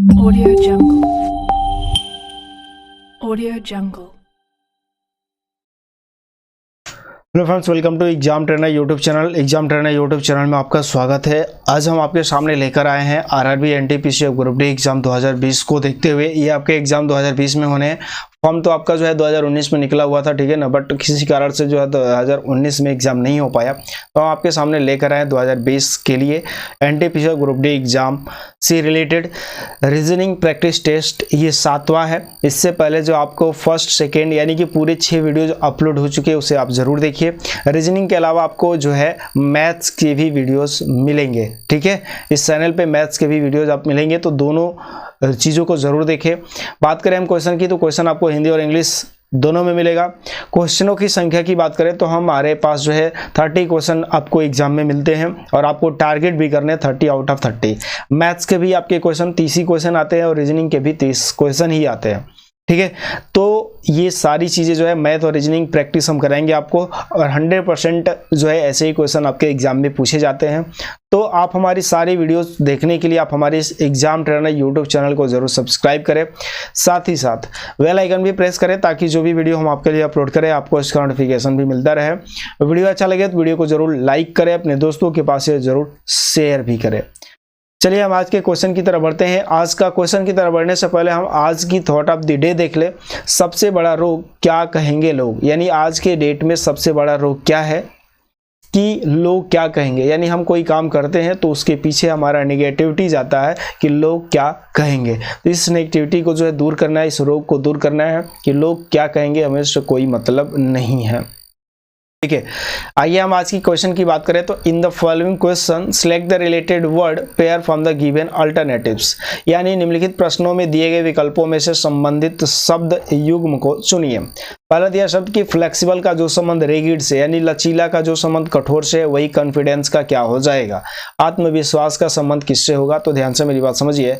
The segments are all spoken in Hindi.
Audio Jungle. Audio Jungle. Hello friends, welcome to exam trainer YouTube channel. Exam trainer YouTube channel में आपका स्वागत है। आज हम आपके सामने लेकर आए हैं RRB NTPC group D exam 2020 को देखते हुए। ये आपके एग्जाम 2020 में होने हैं। फॉर्म तो आपका जो है 2019 में निकला हुआ था, ठीक है ना, बट किसी कारण से जो है 2019 में एग्जाम नहीं हो पाया, तो हम आपके सामने लेकर आए 2020 के लिए एनटीपीसी ग्रुप डी एग्जाम से रिलेटेड रीजनिंग प्रैक्टिस टेस्ट। ये 7वां है। इससे पहले जो आपको फर्स्ट सेकेंड यानी कि पूरे 6 वीडियोज अपलोड हो चुके हैं, उसे आप जरूर देखिए। रीजनिंग के अलावा आपको जो है मैथ्स के भी वीडियोस मिलेंगे, ठीक है। इस चैनल पे मैथ्स के भी वीडियोस आप मिलेंगे, तो दोनों चीज़ों को ज़रूर देखें। बात करें हम क्वेश्चन की, तो क्वेश्चन आपको हिंदी और इंग्लिश दोनों में मिलेगा। क्वेश्चनों की संख्या की बात करें तो हमारे पास जो है 30 क्वेश्चन आपको एग्जाम में मिलते हैं और आपको टारगेट भी करने हैं 30 आउट ऑफ 30। मैथ्स के भी आपके क्वेश्चन 30 ही क्वेश्चन आते हैं और रीजनिंग के भी 30 क्वेश्चन ही आते हैं, ठीक है। तो ये सारी चीज़ें जो है मैथ और रीजनिंग प्रैक्टिस हम कराएंगे आपको, और 100% जो है ऐसे ही क्वेश्चन आपके एग्जाम में पूछे जाते हैं। तो आप हमारी सारी वीडियोस देखने के लिए आप हमारे इस एग्जाम ट्रेनर यूट्यूब चैनल को जरूर सब्सक्राइब करें, साथ ही साथ बेल आइकन भी प्रेस करें ताकि जो भी वीडियो हम आपके लिए अपलोड करें आपको इसका नोटिफिकेशन भी मिलता रहे। वीडियो अच्छा लगे तो वीडियो को जरूर लाइक करें, अपने दोस्तों के पास जरूर शेयर भी करें। चलिए हम आज के क्वेश्चन की तरफ बढ़ते हैं। आज का क्वेश्चन की तरफ बढ़ने से पहले हम आज की थॉट ऑफ द डे देख ले। सबसे बड़ा रोग क्या कहेंगे लोग, यानी आज के डेट में सबसे बड़ा रोग क्या है कि लोग क्या कहेंगे। यानी हम कोई काम करते हैं तो उसके पीछे हमारा नेगेटिविटी जाता है कि लोग क्या कहेंगे। तो इस नेगेटिविटी को जो है दूर करना है, इस रोग को दूर करना है कि लोग क्या कहेंगे हमें इससे कोई मतलब नहीं है, ठीक है। आइए हम आज की क्वेश्चन की बात करें तो in the following question select the related word pair from the given alternatives, यानी निम्नलिखित प्रश्नों में दिए गए विकल्पों में से संबंधित शब्द युग्म को चुनिए। पहला दिया शब्द कि फ्लेक्सिबल का जो संबंध रिजिड से यानी लचीला का जो संबंध कठोर से है, वही कॉन्फिडेंस का क्या हो जाएगा। आत्मविश्वास का संबंध किससे होगा, तो ध्यान से मेरी बात समझिए।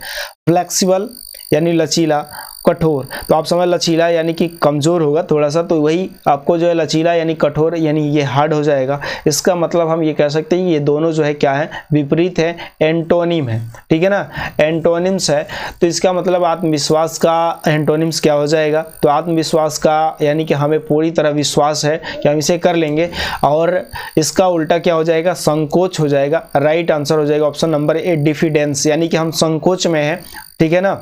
फ्लेक्सिबल यानी लचीला, कठोर तो आप समझ लचीला यानी कि कमजोर होगा थोड़ा सा, तो वही आपको जो है लचीला यानी कठोर यानी ये हार्ड हो जाएगा। इसका मतलब हम ये कह सकते हैं ये दोनों जो है क्या है, विपरीत है, एंटोनिम है, ठीक है ना, एंटोनिम्स है। तो इसका मतलब आत्मविश्वास का एंटोनिम्स क्या हो जाएगा, तो आत्मविश्वास का यानी कि हमें पूरी तरह विश्वास है कि हम इसे कर लेंगे, और इसका उल्टा क्या हो जाएगा, संकोच हो जाएगा। राइट आंसर हो जाएगा ऑप्शन नंबर ए, डिफिडेंस, यानी कि हम संकोच में है, ठीक है ना।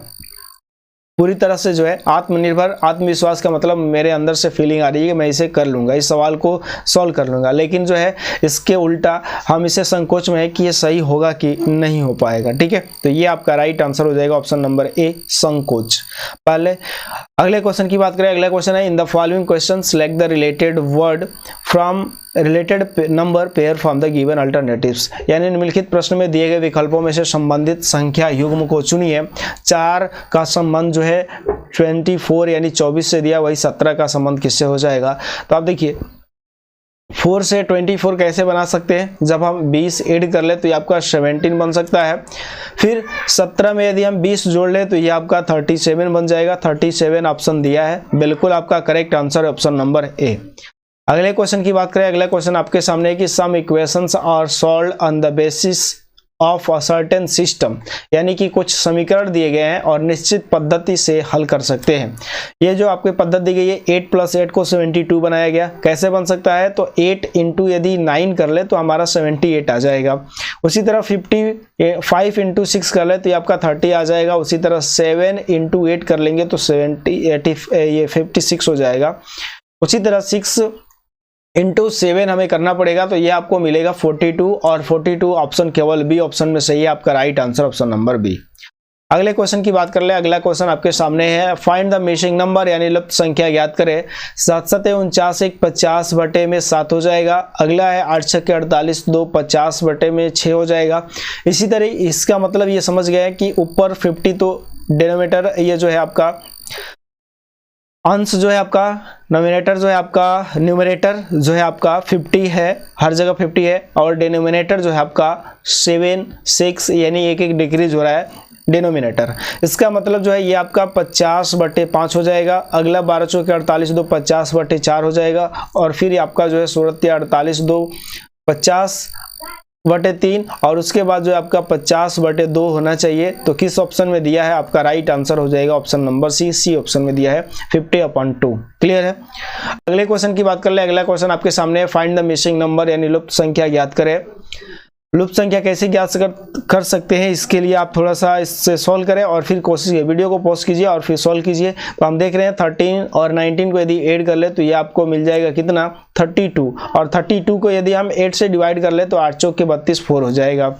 पूरी तरह से जो है आत्मनिर्भर, आत्मविश्वास का मतलब मेरे अंदर से फीलिंग आ रही है कि मैं इसे कर लूंगा, इस सवाल को सॉल्व कर लूंगा, लेकिन जो है इसके उल्टा हम इसे संकोच में है कि ये सही होगा कि नहीं हो पाएगा, ठीक है। तो ये आपका राइट आंसर हो जाएगा ऑप्शन नंबर ए, संकोच। पहले अगले क्वेश्चन की बात करें। अगला क्वेश्चन है in the following question select the related word from related number pair from the given alternatives, यानी निम्नलिखित प्रश्न में दिए गए विकल्पों में से संबंधित संख्या युग्म को चुनिए। 4 का संबंध जो है 24 यानी 24 से दिया, वही 17 का संबंध किससे हो जाएगा। तो आप देखिए 4 से 24 कैसे बना सकते हैं, जब हम 20 ऐड कर ले तो ये आपका 17 बन सकता है। फिर 17 में यदि हम 20 जोड़ ले तो ये आपका 37 बन जाएगा। 37 ऑप्शन दिया है, बिल्कुल आपका करेक्ट आंसर ऑप्शन नंबर ए। अगले क्वेश्चन की बात करें। अगला क्वेश्चन आपके सामने है कि some equations are solved on the basis of a certain system, यानी कि कुछ समीकरण दिए गए हैं और निश्चित पद्धति से हल कर सकते हैं। ये जो आपकी पद्धति दी गई है 8 + 8 को 72 बनाया गया। कैसे बन सकता है, तो 8 × यदि 9 कर ले तो हमारा 78 आ जाएगा। उसी तरह 5 × 6 कर ले तो ये आपका 30 आ जाएगा। उसी तरह 7 × 8 कर लेंगे तो 56 हो जाएगा। उसी तरह 6 × 7 हमें करना पड़ेगा तो ये आपको मिलेगा 42, और 42 ऑप्शन केवल बी ऑप्शन में सही है, आपका right answer option number B. अगले क्वेश्चन की बात कर ले। अगला क्वेश्चन आपके सामने है फाइंड द मिसिंग नंबर, यानी लुप्त संख्या ज्ञात करें। 7 × 7 = 49, 50 बटे में 7 हो जाएगा। अगला है 8 × 6 = 48, 2 50 बटे में 6 हो जाएगा। इसी तरह इसका मतलब ये समझ गया है कि ऊपर 50 तो डिनोमिनेटर ये जो है आपका अंश जो है आपका, नोमिनेटर जो है आपका, न्यूमरेटर जो है आपका 50 है, हर जगह 50 है, और डिनोमिनेटर जो है आपका 7 6 यानी एक डिक्रीज हो रहा है डिनोमिनेटर। इसका मतलब जो है ये आपका 50/5 हो जाएगा। अगला 12 × 4 = 48, 2 50/4 हो जाएगा। और फिर आपका जो है 16 × 48, 2 50 2/3 और उसके बाद जो है आपका 50/2 होना चाहिए। तो किस ऑप्शन में दिया है, आपका राइट आंसर हो जाएगा ऑप्शन नंबर सी ऑप्शन में दिया है 50/2। क्लियर है। अगले क्वेश्चन की बात कर ले। अगला क्वेश्चन आपके सामने है, फाइंड द मिसिंग नंबर यानी लुप्त संख्या ज्ञात करें। लुप्त संख्या कैसे ज्ञात कर सकते हैं, इसके लिए आप थोड़ा सा इससे सॉल्व करें और फिर कोशिश कीजिए, वीडियो को पॉज कीजिए और फिर सॉल्व कीजिए। तो हम देख रहे हैं 13 और 19 को यदि ऐड कर ले तो ये आपको मिल जाएगा कितना, 32, और 32 को यदि हम 8 से डिवाइड कर ले तो 8 चौक के 32 4 हो जाएगा।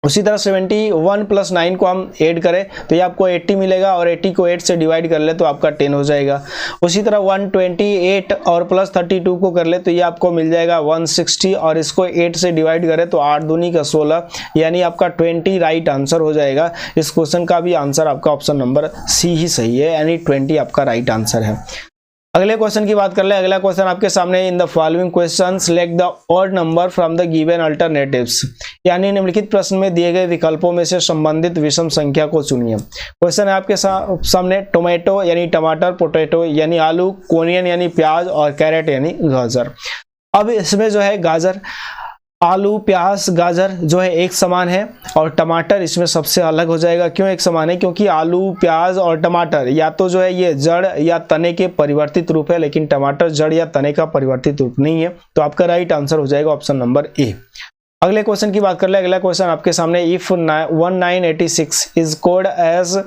उसी तरह 71 + 9 को हम ऐड करें तो ये आपको 80 मिलेगा और 80 को 8 से डिवाइड कर ले तो आपका 10 हो जाएगा। उसी तरह 128 और प्लस 32 को कर ले तो ये आपको मिल जाएगा 160 और इसको 8 से डिवाइड करें तो 8 दूनी का 16 यानी आपका 20 राइट आंसर हो जाएगा। इस क्वेश्चन का भी आंसर आपका ऑप्शन नंबर सी ही सही है, यानी 20 आपका राइट आंसर है। अगले क्वेश्चन की बात कर ले। अगला क्वेश्चन आपके सामने, in the following question select the odd number from the given alternatives, यानी निम्नलिखित प्रश्न में दिए गए विकल्पों में से संबंधित विषम संख्या को चुनिए। क्वेश्चन है आपके सामने, टोमेटो यानी टमाटर, पोटैटो यानी आलू, कोनियन यानी प्याज और कैरेट यानी गाजर। अब इसमें जो है गाजर, आलू, प्याज, गाजर जो है एक समान है और टमाटर इसमें सबसे अलग हो जाएगा। क्यों एक समान है, क्योंकि आलू, प्याज और टमाटर या तो जो है ये जड़ या तने के परिवर्तित रूप है, लेकिन टमाटर जड़ या तने का परिवर्तित रूप नहीं है। तो आपका राइट आंसर हो जाएगा ऑप्शन नंबर ए। अगले क्वेश्चन की बात कर ले। अगला क्वेश्चन आपके सामने, इफ 1986 इज कोड एज,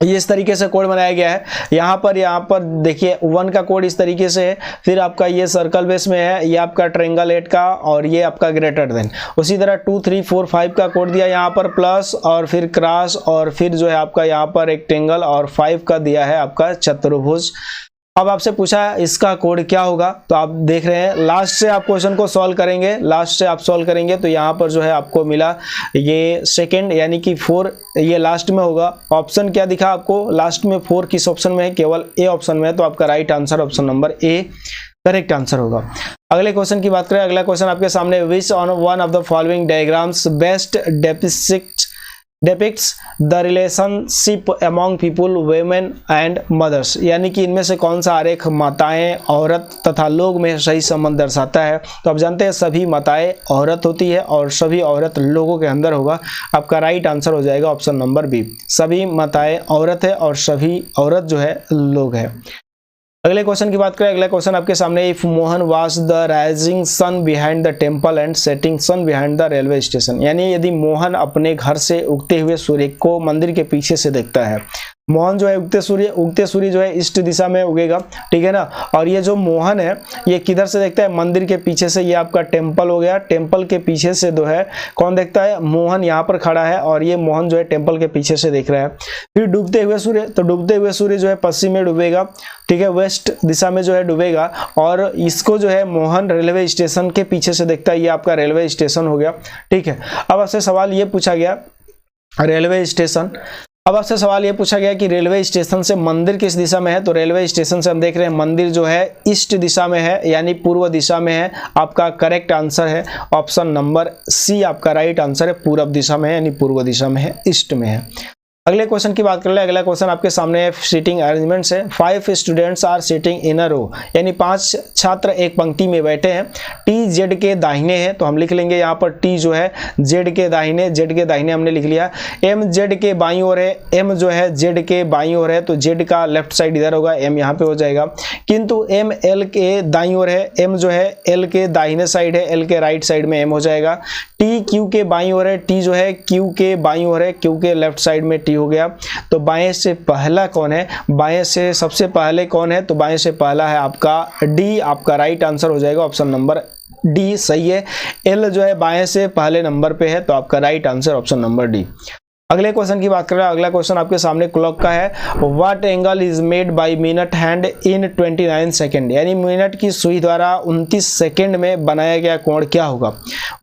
ये इस तरीके से कोड बनाया गया है। यहाँ पर देखिए 1 का कोड इस तरीके से है, फिर आपका ये सर्कल बेस में है, ये आपका ट्रायंगल 8 का और ये आपका ग्रेटर देन। उसी तरह 2 3 4 5 का कोड दिया यहाँ पर प्लस और फिर क्रॉस और फिर जो है आपका यहाँ पर रेक्टेंगल और 5 का दिया है आपका चतुर्भुज। अब आपसे पूछा है इसका कोड क्या होगा, तो आप देख रहे हैं लास्ट से आप क्वेश्चन को सॉल्व करेंगे, लास्ट से आप सॉल्व करेंगे तो यहाँ पर जो है आपको मिला ये सेकंड यानी कि 4, ये लास्ट में होगा। ऑप्शन क्या दिखा आपको लास्ट में, 4 किस ऑप्शन में है, केवल ए ऑप्शन में है। तो आपका right answer option number A correct answer होगा। अगले क्वेश्चन की बात करें। अगला क्वेश्चन आपके सामने, which on one of the following diagrams best depicts the relationship among people, women and mothers, यानी कि इनमें से कौन सा आरेख माताएं, औरत तथा लोग में सही संबंध दर्शाता है। तो आप जानते हैं सभी माताएं औरत होती है और सभी औरत लोगों के अंदर होगा। आपका राइट आंसर हो जाएगा ऑप्शन नंबर बी, सभी माताएं औरत है और सभी औरत जो है लोग है। अगले क्वेश्चन की बात करें। अगला क्वेश्चन आपके सामने, if Mohan watch the rising sun behind the temple and setting sun behind the railway station, यानी यदि मोहन अपने घर से उगते हुए सूर्य को मंदिर के पीछे से देखता है। मोहन जो है उगते सूर्य जो है ईस्ट दिशा में उगेगा, ठीक है ना। और ये जो मोहन है ये किधर से देखता है, मंदिर के पीछे से। ये आपका टेम्पल हो गया, टेम्पल के पीछे से जो है कौन देखता है, मोहन यहाँ पर खड़ा है और ये मोहन जो है टेम्पल के पीछे से देख रहा है। फिर डूबते हुए सूर्य, तो डूबते हुए सूर्य जो है पश्चिम में डूबेगा, ठीक है, वेस्ट दिशा में जो है डूबेगा और इसको जो है मोहन रेलवे स्टेशन के पीछे से देखता है। ये आपका रेलवे स्टेशन हो गया, ठीक है। अब आपसे सवाल ये पूछा गया रेलवे स्टेशन, अब आपसे सवाल ये पूछा गया कि रेलवे स्टेशन से मंदिर किस दिशा में है। तो रेलवे स्टेशन से हम देख रहे हैं मंदिर जो है ईस्ट दिशा में है, यानी पूर्व दिशा में है। आपका करेक्ट आंसर है ऑप्शन नंबर सी, आपका राइट आंसर है पूर्व दिशा में है, यानी पूर्व दिशा में है, ईस्ट में है। अगले क्वेश्चन की बात कर ले। अगला क्वेश्चन आपके सामने है, सीटिंग अरेंजमेंट से 5 students are sitting in a रो, यानी 5 छात्र एक पंक्ति में बैठे हैं। टी जेड के दाहिने हैं, तो हम लिख लेंगे यहाँ पर टी जो है जेड के दाहिने, जेड के दाहिने हमने लिख लिया। एम जेड के बाईं ओर है, एम जो है जेड के बाईं ओर है, तो जेड का लेफ्ट साइड इधर होगा, एम यहाँ पे हो जाएगा। किंतु एम एल के दाईं ओर है, एम जो है एल के दाहिने साइड है, एल के राइट साइड में एम हो जाएगा। टी क्यू के बाईं ओर है, टी जो है क्यू के बाईं ओर है, क्यू के लेफ्ट साइड में टी हो गया। तो बाएं से पहला कौन है, बाएं से सबसे पहले कौन है, तो बाएं से पहला है आपका डी, आपका राइट आंसर हो जाएगा ऑप्शन नंबर डी सही है। एल जो है बाएं से पहले नंबर पे है, तो आपका right answer option number D. अगले क्वेश्चन की बात कर रहे हैं। अगला क्वेश्चन आपके सामने क्लॉक का है, what angle is made by minute hand in 29 second, यानी मिनट की सुई द्वारा 29 सेकंड में बनाया गया कोण क्या होगा।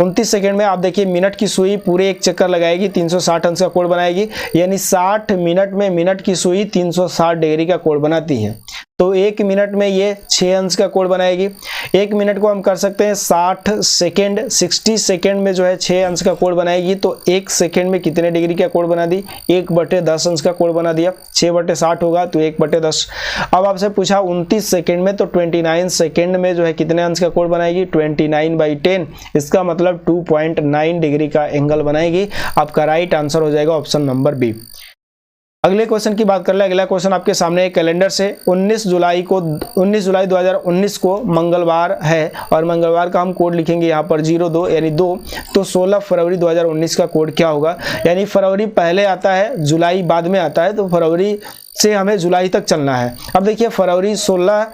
29 सेकंड में आप देखिए मिनट की सुई पूरे एक चक्कर लगाएगी, 360 अंश का कोण बनाएगी, यानी 60 मिनट में मिनट की सुई 360 डिग्री का कोण बनाती है। तो 1 मिनट में ये 6 अंश का कोण बनाएगी। 1 मिनट को हम कर सकते हैं 60 सेकेंड, 60 सेकेंड में जो है 6 अंश का कोण बनाएगी। तो 1 सेकेंड में कितने डिग्री का कोण बना दी? 1/10 अंश का कोण बना दिया। 6/60 होगा तो 1/10। अब आपसे पूछा 29 सेकेंड में, तो 29 सेकेंड में जो है कितने अंश का कोण बनाएगी? 29/10। इसका मतलब 2.9 डिग्री का एंगल बनाएगी। आपका राइट आंसर हो जाएगा ऑप्शन नंबर बी। अगले क्वेश्चन की बात कर ले। अगला क्वेश्चन आपके सामने एक कैलेंडर से 19 जुलाई 2019 को मंगलवार है और मंगलवार का हम कोड लिखेंगे यहाँ पर 02 यानी 2। तो 16 फरवरी 2019 का कोड क्या होगा? यानी फरवरी पहले आता है, जुलाई बाद में आता है, तो फरवरी से हमें जुलाई तक चलना है। अब देखिए फरवरी 16,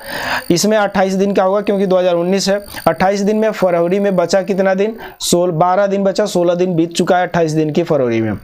इसमें 28 दिन का होगा क्योंकि 2019 है। 28 दिन में फरवरी में बचा कितना दिन? 12 दिन बचा। 16 दिन बीत चुका है 28 दिन की फरवरी में।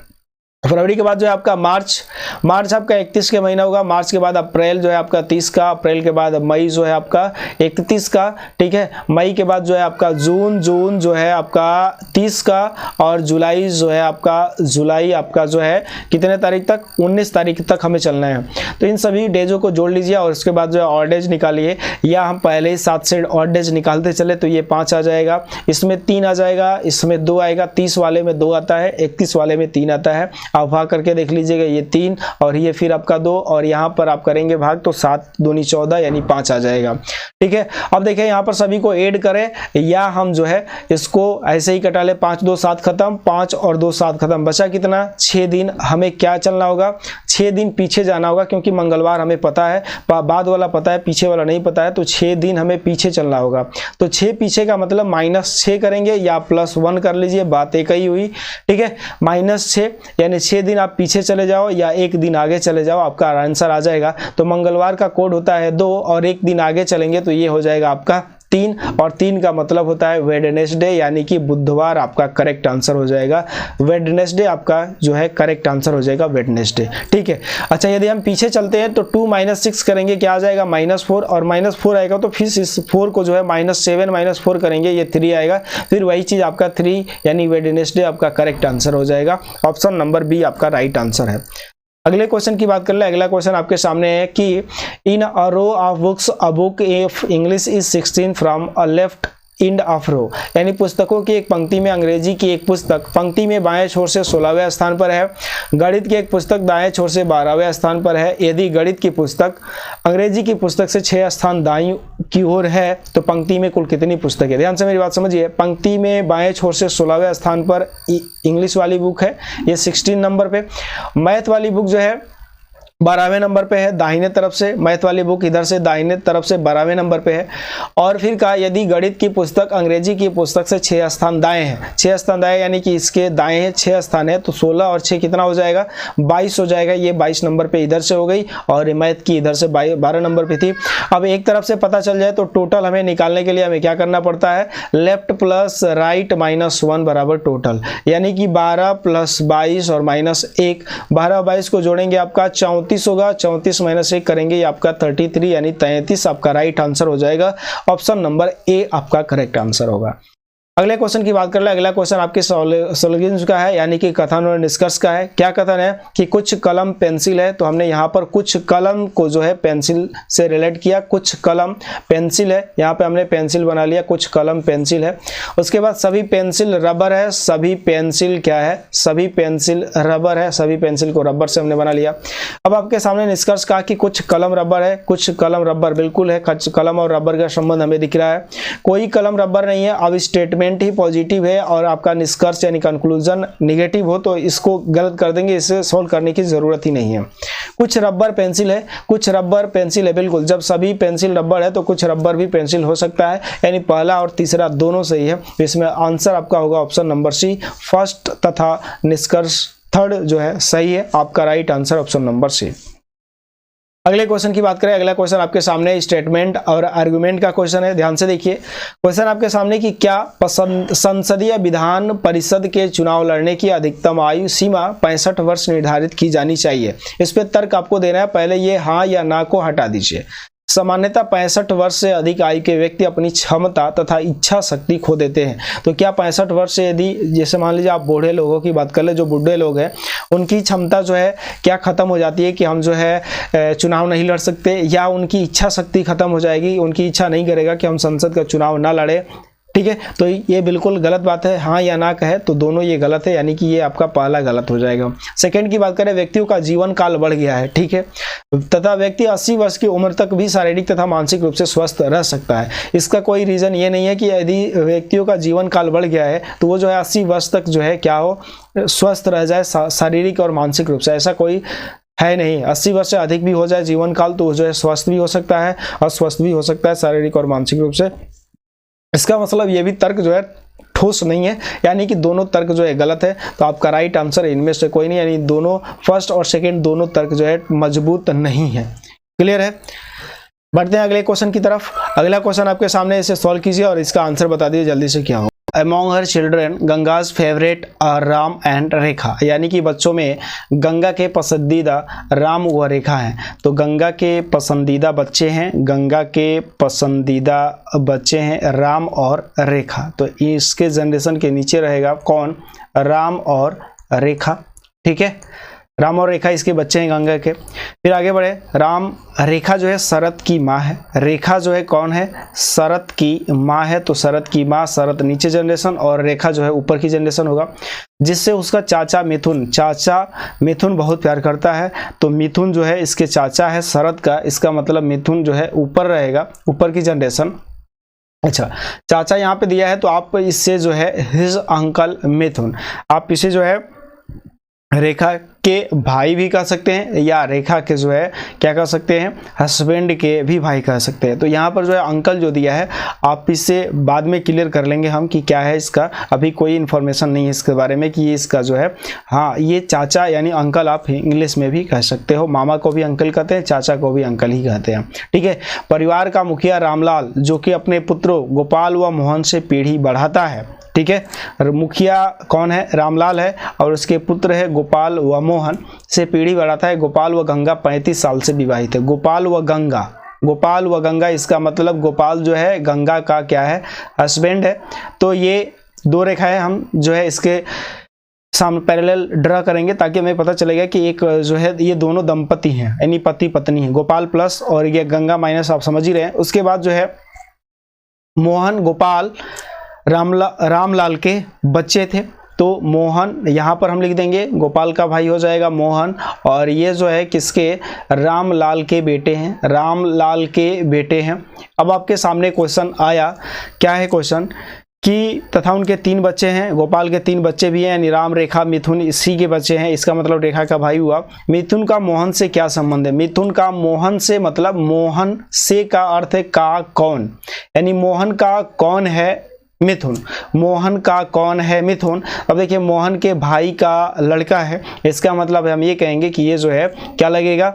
फरवरी के बाद जो है आपका मार्च आपका 31 के महीना होगा। मार्च के बाद अप्रैल जो है आपका 30 का। अप्रैल के बाद मई जो है आपका 31 का, ठीक है। मई के बाद जो है आपका जून जो है आपका 30 का। और जुलाई जो है आपका जो है कितने तारीख तक? 19 तारीख तक हमें चलना है। तो इन सभी डेजों को जोड़ लीजिए और उसके बाद जो है ऑड डेज निकालिए, या हम पहले ही 7 से ऑड डेज निकालते चले तो ये 5 आ जाएगा, इसमें 3 आ जाएगा, इसमें 2 आएगा। 30 वाले में 2 आता है, 31 वाले में 3 आता है। आप भाग करके देख लीजिएगा, ये 3 और ये फिर आपका 2 और यहाँ पर आप करेंगे भाग तो 7 दूनी 14 यानी 5 आ जाएगा, ठीक है। अब देखिए यहाँ पर सभी को ऐड करें या हम जो है इसको ऐसे ही कटा ले। 5 2 7 खत्म, 5 और 2 7 खत्म। बचा कितना? 6 दिन। हमें क्या चलना होगा? 6 दिन पीछे जाना होगा क्योंकि मंगलवार हमें पता है, बाद वाला पता है, पीछे वाला नहीं पता है। तो 6 दिन हमें पीछे चलना होगा। तो 6 पीछे का मतलब -6 करेंगे या +1 कर लीजिए, बात एक ही हुई, ठीक है। -6 यानी 6 दिन आप पीछे चले जाओ या 1 दिन आगे चले जाओ, आपका आंसर आ जाएगा। तो मंगलवार का कोड होता है 2 और 1 दिन आगे चलेंगे तो ये हो जाएगा आपका 3 और 3 का मतलब होता है वेडनेसडे यानी कि बुधवार। आपका करेक्ट आंसर हो जाएगा वेडनेसडे। आपका जो है करेक्ट आंसर हो जाएगा वेडनेसडे, ठीक है। अच्छा, यदि हम पीछे चलते हैं तो 2 - 6 करेंगे, क्या आ जाएगा? -4 और -4 आएगा तो फिर इस 4 को जो है -7 -4 करेंगे, ये 3 आएगा। फिर वही चीज आपका 3 यानी वेडनेसडे आपका करेक्ट आंसर हो जाएगा। ऑप्शन नंबर बी आपका राइट आंसर है। अगले क्वेश्चन की बात कर ले। अगला क्वेश्चन आपके सामने है कि in a row of books a book of English is 16 from a left end of row, यानी पुस्तकों की एक पंक्ति में अंग्रेजी की एक पुस्तक पंक्ति में बाएं छोर से 16वें स्थान पर है। गणित की एक पुस्तक दाएं छोर से 12वें स्थान पर है। यदि गणित की पुस्तक अंग्रेजी की पुस्तक से 6 स्थान दाईं की ओर है तो पंक्ति में कुल कितनी पुस्तक है? ध्यान से मेरी बात समझिए। पंक्ति में बाएं छोर से 16वें स्थान पर इंग्लिश वाली बुक है, ये 16 नंबर पे। मैथ वाली बुक जो है 12वें नंबर पे है दाहिने तरफ से। मैथ वाली बुक इधर से दाहिने तरफ से 12वें नंबर पे है। और फिर कहा यदि गणित की पुस्तक अंग्रेजी की पुस्तक से 6 स्थान दाएं हैं, 6 स्थान दाएं यानी कि इसके दाएं हैं 6 स्थान है, तो 16 और 6 कितना हो जाएगा? 22 हो जाएगा। ये 22 नंबर पे इधर से हो गई और मैथ की इधर से 12 नंबर पे थी। अब एक तरफ से पता चल जाए तो टोटल हमें निकालने के लिए हमें क्या करना पड़ता है? लेफ्ट प्लस राइट -1 बराबर टोटल, यानी कि 12 + 22 और -1। 12 22 को जोड़ेंगे आपका 34 होगा। 34 - 1 करेंगे ये आपका 33 यानी 33 आपका राइट आंसर हो जाएगा। ऑप्शन नंबर ए आपका करेक्ट आंसर होगा। अगले क्वेश्चन की बात कर ले। अगला क्वेश्चन आपके स्लोगन्स का है यानी कि कथन और निष्कर्ष का है। क्या कथन है कि कुछ कलम पेंसिल है, तो हमने यहाँ पर कुछ कलम को जो है पेंसिल से रिलेट किया। कुछ कलम पेंसिल है, यहाँ पे हमने पेंसिल बना लिया, कुछ कलम पेंसिल है। उसके बाद सभी पेंसिल रबर है, सभी पेंसिल क्या है? सभी पेंसिल रबर है, सभी पेंसिल को रबर से हमने बना लिया। अब आपके सामने निष्कर्ष कहा कि कुछ कलम रबर है, कुछ कलम रबर बिल्कुल है, कलम और रबर का संबंध हमें दिख रहा है। कोई कलम रबर नहीं है। अब स्टेटमेंट ही पॉजिटिव है और आपका निष्कर्ष यानी कंक्लूजन नेगेटिव हो तो इसको गलत कर देंगे, इसे सॉल्व करने की जरूरत ही नहीं है। कुछ रबर पेंसिल है, कुछ रबर पेंसिल है, बिल्कुल। जब सभी पेंसिल रबर है तो कुछ रबर भी पेंसिल हो सकता है, यानी पहला और तीसरा दोनों सही है। इसमें आंसर आपका होगा ऑप्शन नंबर सी, फर्स्ट तथा निष्कर्ष थर्ड जो है सही है। आपका right answer option number C. अगले क्वेश्चन की बात करें। अगला क्वेश्चन आपके सामने स्टेटमेंट और आर्गुमेंट का क्वेश्चन है। ध्यान से देखिए क्वेश्चन आपके सामने कि क्या संसदीय विधान परिषद के चुनाव लड़ने की अधिकतम आयु सीमा 65 वर्ष निर्धारित की जानी चाहिए। इस पे तर्क आपको देना है। पहले ये हाँ या ना को हटा दीजिए। सामान्यतः 65 वर्ष से अधिक आयु के व्यक्ति अपनी क्षमता तथा इच्छा शक्ति खो देते हैं। तो क्या 65 वर्ष से यदि, जैसे मान लीजिए आप बूढ़े लोगों की बात कर ले, जो बूढ़े लोग हैं उनकी क्षमता जो है क्या खत्म हो जाती है कि हम जो है चुनाव नहीं लड़ सकते, या उनकी इच्छा शक्ति खत्म हो जाएगी, उनकी इच्छा नहीं करेगा कि हम संसद का चुनाव ना लड़े। ठीक है, तो ये बिल्कुल गलत बात है, हाँ या ना कहे तो दोनों ये गलत है, यानी कि ये आपका पहला गलत हो जाएगा। सेकंड की बात करें, व्यक्तियों का जीवन काल बढ़ गया है, ठीक है, तथा व्यक्ति 80 वर्ष की उम्र तक भी शारीरिक तथा मानसिक रूप से स्वस्थ रह सकता है। इसका कोई रीजन ये नहीं है कि यदि व्यक्तियों का जीवन काल बढ़ गया है तो वो जो है 80 वर्ष तक जो है क्या हो, स्वस्थ रह जाए शारीरिक और मानसिक रूप से, ऐसा कोई है नहीं। 80 वर्ष से अधिक भी हो जाए जीवन काल तो जो है स्वस्थ भी हो सकता है, अस्वस्थ भी हो सकता है शारीरिक और मानसिक रूप से। इसका मतलब ये भी तर्क जो है ठोस नहीं है, यानी कि दोनों तर्क जो है गलत है। तो आपका राइट आंसर इनमें से कोई नहीं, यानी दोनों फर्स्ट और सेकंड दोनों तर्क जो है मजबूत नहीं है। क्लियर है? बढ़ते हैं अगले क्वेश्चन की तरफ। अगला क्वेश्चन आपके सामने, इसे सॉल्व कीजिए और इसका आंसर बता दीजिए जल्दी से क्या हो। Among her children, Ganga's favorite are Ram and Rekha, यानी कि बच्चों में गंगा के पसंदीदा राम व रेखा हैं। तो गंगा के पसंदीदा बच्चे हैं, गंगा के पसंदीदा बच्चे हैं राम और रेखा। तो इसके जनरेशन के नीचे रहेगा कौन, राम और रेखा। ठीक है, राम और रेखा इसके बच्चे हैं गंगा के। फिर आगे बढ़े, राम रेखा जो है शरत की माँ है, रेखा जो है कौन है, शरत की माँ है। तो शरत की माँ, शरत नीचे जनरेशन और रेखा जो है ऊपर की जनरेशन होगा, जिससे उसका चाचा मिथुन बहुत प्यार करता है। तो मिथुन जो है इसके चाचा है शरत का, इसका मतलब मिथुन जो है ऊपर रहेगा, ऊपर की जनरेशन। अच्छा, चाचा यहाँ पे दिया है तो आप इससे जो है हिज अंकल मिथुन, आप इसे जो है रेखा के भाई भी कह सकते हैं, या रेखा के जो है क्या कह सकते हैं, हस्बैंड के भी भाई कह सकते हैं। तो यहाँ पर जो है अंकल जो दिया है, आप इससे बाद में क्लियर कर लेंगे हम कि क्या है इसका, अभी कोई इन्फॉर्मेशन नहीं है इसके बारे में कि ये इसका जो है, हाँ ये चाचा यानी अंकल आप इंग्लिश में भी कह सकते हो, मामा को भी अंकल कहते हैं, चाचा को भी अंकल ही कहते हैं। ठीक है, परिवार का मुखिया रामलाल जो कि अपने पुत्रों गोपाल व मोहन से पीढ़ी बढ़ाता है। ठीक है, मुखिया कौन है, रामलाल है, और उसके पुत्र है गोपाल व मोहन से पीढ़ी बढ़ाता है। गोपाल व गंगा 35 साल से विवाहित है। गोपाल व गंगा, इसका मतलब गोपाल जो है गंगा का क्या है, हस्बैंड है। तो ये दो रेखाएं हम जो है इसके सामने पैरेलल ड्रा करेंगे ताकि हमें पता चलेगा कि एक जो है ये दोनों दंपति हैं, यानी पति पत्नी है, गोपाल प्लस और ये गंगा माइनस, आप समझ ही रहे हैं। उसके बाद जो है मोहन गोपाल रामलाल के बच्चे थे। तो मोहन यहाँ पर हम लिख देंगे, गोपाल का भाई हो जाएगा मोहन, और ये जो है किसके, रामलाल के बेटे हैं, रामलाल के बेटे हैं। अब आपके सामने क्वेश्चन आया, क्या है क्वेश्चन कि तथा उनके 3 बच्चे हैं, गोपाल के 3 बच्चे भी हैं, यानी राम रेखा मिथुन इसी के बच्चे हैं, इसका मतलब रेखा का भाई हुआ। मिथुन का मोहन से क्या संबंध है, मिथुन का मोहन से मतलब मोहन से का अर्थ है का कौन, यानी मोहन का कौन है, मिथुन, मोहन का कौन है, मिथुन। अब देखिए मोहन के भाई का लड़का है, इसका मतलब हम ये कहेंगे कि ये जो है क्या लगेगा,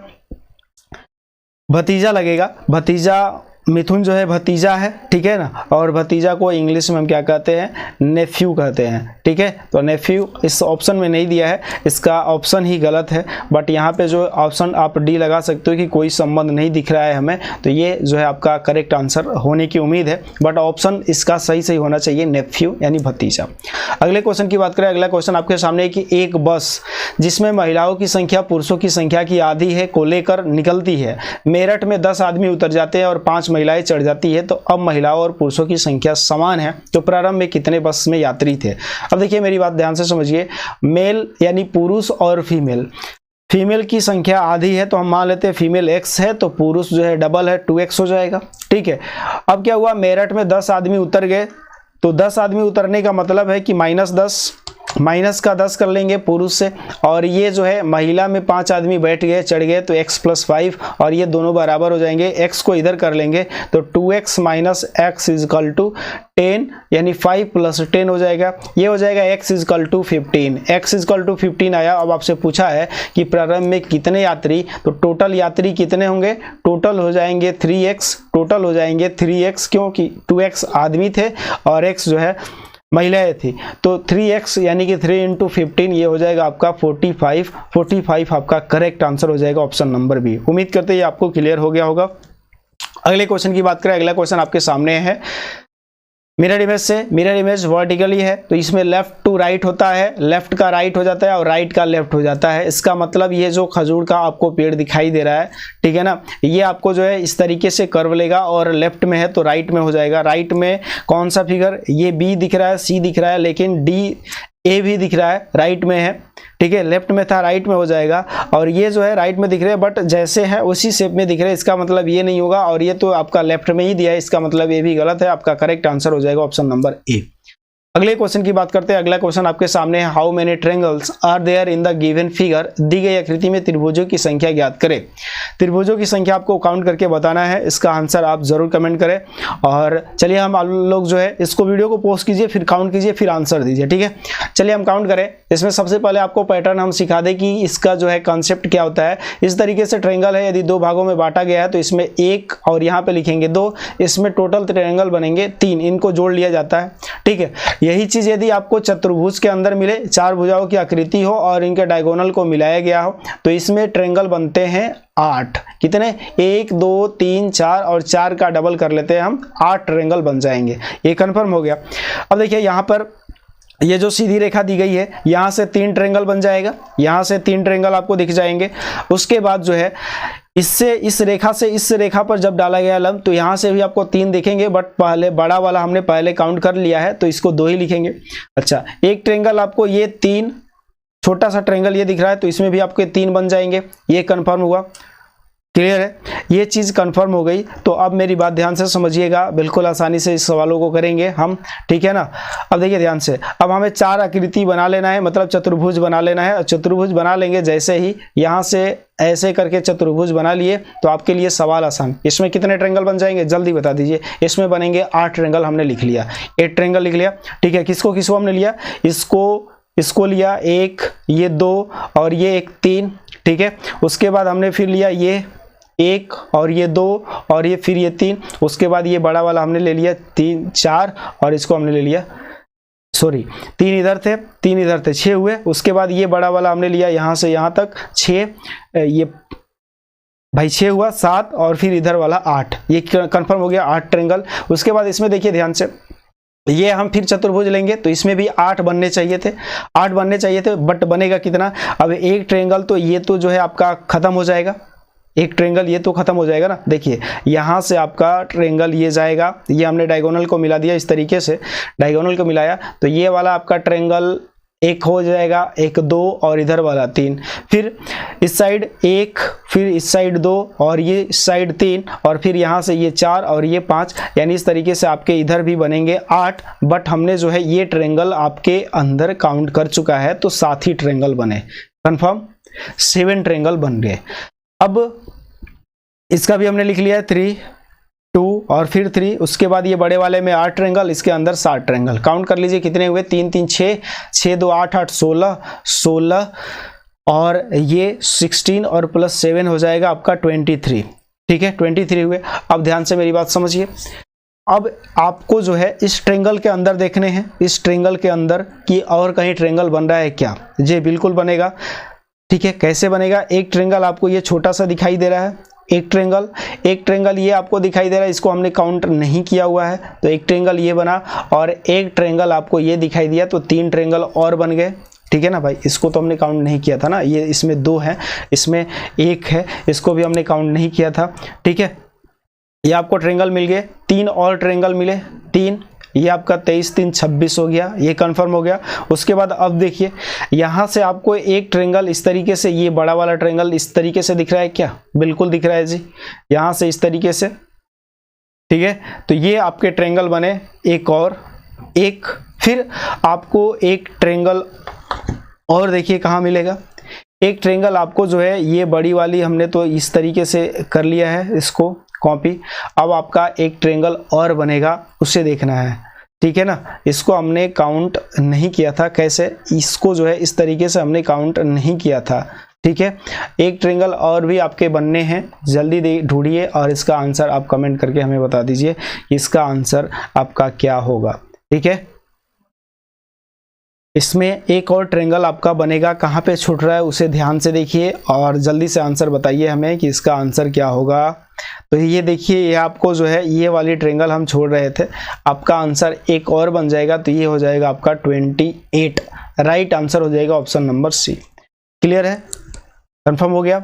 भतीजा लगेगा। भतीजा मिथुन जो है भतीजा है, ठीक है ना, और भतीजा को इंग्लिश में हम क्या कहते हैं, नेफ्यू कहते हैं। ठीक है, तो नेफ्यू इस ऑप्शन में नहीं दिया है, इसका ऑप्शन ही गलत है, बट यहाँ पे जो ऑप्शन आप डी लगा सकते हो कि कोई संबंध नहीं दिख रहा है हमें, तो ये जो है आपका करेक्ट आंसर होने की उम्मीद है, बट ऑप्शन इसका सही होना चाहिए, नेफ्यू यानी भतीजा। अगले क्वेश्चन की बात करें, अगला क्वेश्चन आपके सामने है कि एक बस जिसमें महिलाओं की संख्या पुरुषों की संख्या की आधी है को लेकर निकलती है। मेरठ में 10 आदमी उतर जाते हैं और 5 महिलाएं चढ़ जाती है। तो अब महिलाओं और पुरुषों की संख्या समान है, तो प्रारंभ में कितने बस में यात्री थे। अब देखिए मेरी बात ध्यान से समझिए, मेल यानी पुरुष और फीमेल की संख्या आधी है, तो हम मान लेते हैं फीमेल x है तो पुरुष जो है डबल है, 2x हो जाएगा। ठीक है, अब क्या हुआ, मेरठ में 10 आदमी उतर गए, तो 10 आदमी उतरने का मतलब है कि माइनस का 10 कर लेंगे पुरुष से, और ये जो है महिला में 5 आदमी बैठ गए, चढ़ गए, तो x + 5, और ये दोनों बराबर हो जाएंगे। x को इधर कर लेंगे तो 2x - x = 10, यानी 5 + 10 हो जाएगा, ये हो जाएगा x = 15। x = 15 आया। अब आपसे पूछा है कि प्रारंभ में कितने यात्री, तो टोटल यात्री कितने होंगे, टोटल हो जाएंगे 3x, क्योंकि 2x आदमी थे और x जो है महिलाएं थी, तो 3x यानी कि 3 × 15, ये हो जाएगा आपका 45 आपका करेक्ट आंसर हो जाएगा, ऑप्शन नंबर बी। उम्मीद करते हैं ये आपको क्लियर हो गया होगा। अगले क्वेश्चन की बात करें, अगला क्वेश्चन आपके सामने है मिरर इमेज से। मिरर इमेज वर्टिकली है तो इसमें लेफ्ट टू राइट होता है, लेफ्ट का राइट हो जाता है और राइट का लेफ्ट हो जाता है। इसका मतलब ये जो खजूर का आपको पेड़ दिखाई दे रहा है, ठीक है ना, ये आपको जो है इस तरीके से कर्व लेगा और लेफ्ट में है तो राइट में हो जाएगा। राइट में कौन सा फिगर, ये बी दिख रहा है, सी दिख रहा है, लेकिन डी ए भी दिख रहा है, राइट में है, ठीक है, लेफ्ट में था राइट में हो जाएगा। और ये जो है राइट में दिख रहे हैं बट जैसे है उसी शेप में दिख रहे हैं, इसका मतलब ये नहीं होगा। और ये तो आपका लेफ्ट में ही दिया है, इसका मतलब ये भी गलत है। आपका करेक्ट आंसर हो जाएगा ऑप्शन नंबर ए। अगले क्वेश्चन की बात करते हैं। अगला क्वेश्चन आपके सामने है, how many triangles are there in the given figure. दी गई आकृति में त्रिभुजों की संख्या ज्ञात करें। त्रिभुजों की संख्या आपको काउंट करके बताना है, इसका आंसर आप जरूर कमेंट करें। और चलिए हम लोग जो है इसको वीडियो को पॉज कीजिए, फिर काउंट कीजिए, फिर आंसर दीजिए, ठीक है। चलिए हम काउंट करें। इसमें सबसे पहले आपको पैटर्न हम सिखा दें कि इसका जो है कॉन्सेप्ट क्या होता है। इस तरीके से ट्रायंगल है, यदि दो भागों में बांटा गया है तो इसमें एक और यहाँ पे लिखेंगे 2, इसमें टोटल ट्रायंगल बनेंगे 3, इनको जोड़ लिया जाता है, ठीक है। यही चीज यदि आपको चतुर्भुज के अंदर मिले, 4 भुजाओं की आकृति हो और इनके डायगोनल को मिलाया गया हो तो इसमें ट्रायंगल बनते हैं 8। कितने, 1 2 3 4 और 4 का डबल कर लेते हैं हम, 8 ट्रायंगल बन जाएंगे। ये कंफर्म हो गया। अब देखिए यहाँ पर ये जो सीधी रेखा दी गई है, यहाँ से 3 ट्रायंगल बन जाएगा, यहाँ से 3 ट्रायंगल आपको दिख जाएंगे। उसके बाद जो है इससे इस रेखा से इस रेखा पर जब डाला गया लंब तो यहाँ से भी आपको 3 दिखेंगे, बट पहले बड़ा वाला हमने पहले काउंट कर लिया है तो इसको 2 ही लिखेंगे। अच्छा, एक ट्रायंगल आपको ये 3, छोटा सा ट्रायंगल ये दिख रहा है तो इसमें भी आपके 3 बन जाएंगे। ये कंफर्म हुआ, क्लियर है, ये चीज कंफर्म हो गई। तो अब मेरी बात ध्यान से समझिएगा, बिल्कुल आसानी से इस सवालों को करेंगे हम, ठीक है ना। अब देखिए ध्यान से, अब हमें 4 आकृति बना लेना है, मतलब चतुर्भुज बना लेना है। चतुर्भुज बना लेंगे, जैसे ही यहाँ से ऐसे करके चतुर्भुज बना लिए तो आपके लिए सवाल आसान। इसमें कितने ट्रायंगल बन जाएंगे जल्दी बता दीजिए। इसमें बनेंगे 8 ट्रायंगल, हमने लिख लिया, 8 ट्रायंगल लिख लिया, ठीक है। किसको किसको हमने लिया, इसको लिया 1, ये 2 और ये 1 3, ठीक है। उसके बाद हमने फिर लिया ये 1 और ये 2 और ये फिर ये 3। उसके बाद ये बड़ा वाला हमने ले लिया 3 4 और इसको हमने ले लिया, सॉरी 3 इधर थे 3 इधर थे, 6 हुए। उसके बाद ये बड़ा वाला हमने लिया यहाँ से यहाँ तक 6, ये भाई 6 हुआ, 7 और फिर इधर वाला 8। ये कंफर्म हो गया 8 ट्रायंगल। उसके बाद इसमें देखिए ध्यान से, ये हम फिर चतुर्भुज लेंगे तो इसमें भी 8 बनने चाहिए थे, 8 बनने चाहिए थे, बट बनेगा कितना। अब एक ट्रायंगल तो ये तो जो है आपका खत्म हो जाएगा, एक ट्रायंगल ये तो खत्म हो जाएगा ना। देखिए यहाँ से आपका ट्रायंगल ये जाएगा, ये हमने डायगोनल को मिला दिया, इस तरीके से डायगोनल को मिलाया तो ये वाला आपका ट्रायंगल 1 हो जाएगा, 1 2 और इधर वाला 3, फिर इस साइड 1, फिर इस साइड 2 और ये इस साइड 3 और फिर यहाँ से ये 4 और ये 5। यानी इस तरीके से आपके इधर भी बनेंगे 8, बट हमने जो है ये ट्रायंगल आपके अंदर काउंट कर चुका है तो 7 ही ट्रायंगल बने, कंफर्म 7 ट्रायंगल बन गए। अब इसका भी हमने लिख लिया है 3 2 और फिर 3। उसके बाद ये बड़े वाले में 8 ट्रायंगल, इसके अंदर 7 ट्रायंगल। काउंट कर लीजिए कितने हुए, 3 3 6, 6 2 8 8 16 16 और ये 16 और प्लस 7 हो जाएगा आपका 23, ठीक है 23 हुए। अब ध्यान से मेरी बात समझिए, अब आपको जो है इस ट्रायंगल के अंदर देखने हैं, इस ट्रायंगल के अंदर कि और कहीं ट्रायंगल बन रहा है क्या। जी बिल्कुल बनेगा, ठीक है। कैसे बनेगा, एक ट्रायंगल आपको ये छोटा सा दिखाई दे रहा है, एक ट्रायंगल ये आपको दिखाई दे रहा है, इसको हमने काउंट नहीं किया हुआ है तो एक ट्रायंगल ये बना, और एक ट्रायंगल आपको ये दिखाई दिया तो 3 ट्रायंगल और बन गए, ठीक है ना भाई। इसको तो हमने काउंट नहीं किया था ना, ये इसमें 2 है, इसमें 1 है, इसको भी हमने काउंट नहीं किया था, ठीक है। ये आपको ट्रायंगल मिल गए, 3 और ट्रायंगल मिले 3, ये आपका 23 3 26 हो गया, ये कंफर्म हो गया। उसके बाद अब देखिए यहाँ से आपको एक ट्रायंगल इस तरीके से, ये बड़ा वाला ट्रायंगल इस तरीके से दिख रहा है क्या, बिल्कुल दिख रहा है जी, यहाँ से इस तरीके से, ठीक है। तो ये आपके ट्रायंगल बने एक और एक, फिर आपको एक ट्रायंगल और देखिए कहाँ मिलेगा, एक ट्रायंगल आपको जो है ये बड़ी वाली हमने तो इस तरीके से कर लिया है इसको कॉपी। अब आपका एक ट्रायंगल और बनेगा, उसे देखना है, ठीक है ना। इसको हमने काउंट नहीं किया था, कैसे, इसको जो है इस तरीके से हमने काउंट नहीं किया था, ठीक है। एक ट्रायंगल और भी आपके बनने हैं, जल्दी ढूंढिए और इसका आंसर आप कमेंट करके हमें बता दीजिए इसका आंसर आपका क्या होगा, ठीक है। इसमें एक और ट्रायंगल आपका बनेगा, कहाँ पे छूट रहा है उसे ध्यान से देखिए और जल्दी से आंसर बताइए हमें कि इसका आंसर क्या होगा। तो ये देखिए, ये आपको जो है ये वाली ट्रायंगल हम छोड़ रहे थे, आपका आंसर एक और बन जाएगा, तो ये हो जाएगा आपका 28। राइट आंसर हो जाएगा ऑप्शन नंबर सी। क्लियर है, कंफर्म हो गया।